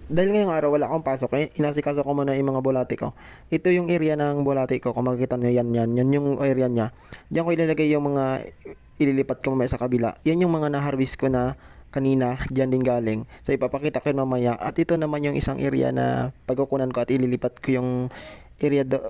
Dahil ngayong araw wala akong pasok, eh, inasikaso ko muna yung mga bulate ko. Ito yung area ng bulate ko, kung makikita nyo, yan yung area niya. Diyan ko ilalagay yung mga ililipat ko mamaya sa kabila. Yan yung mga na-harvest ko na kanina, dyan din galing. So ipapakita ko yun mamaya. At ito naman yung isang area na pagkukunan ko at ililipat ko yung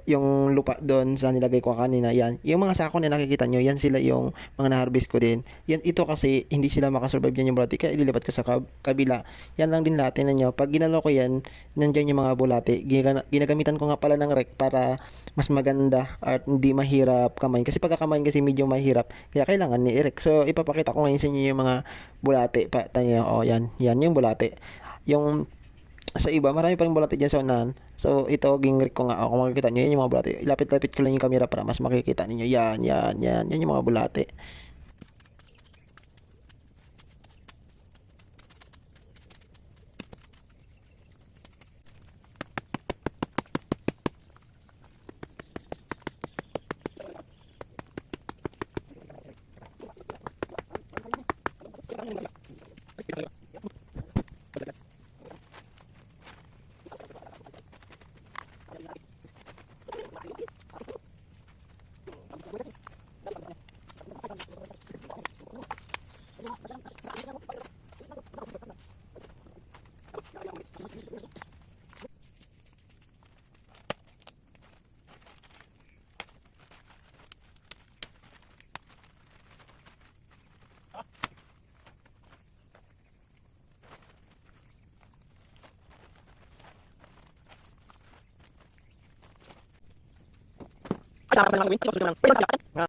yung lupa doon sa nilagay ko kanina. Yan, yung mga sako na nakikita nyo, yan sila yung mga na-harvest ko din. Yan, ito kasi hindi sila makasurvive dyan yung bulate, kaya ililipat ko sa kabila. Yan lang din lahat, tingnan nyo. Pag ginalaw ko yan, nandyan yung mga bulate. Ginagamitan ko nga pala ng rek para mas maganda at hindi mahirap kamayin. Kasi pagkakamayin kasi medyo mahirap, kaya kailangan ni Eric. So, ipapakita ko ngayon sa inyo yung mga bulate. Tayo, oh, yan yung bulate. Yung sa iba, marami pa rin bulate dyan sa unahan. So, ito, ginrik ko nga. Kung makikita nyo, yan yung mga bulate. Ilapit-lapit ko lang yung camera para mas makikita ninyo. Yan yung mga bulate. Sa akin lang gawin, ito susunod lang. Pwede sa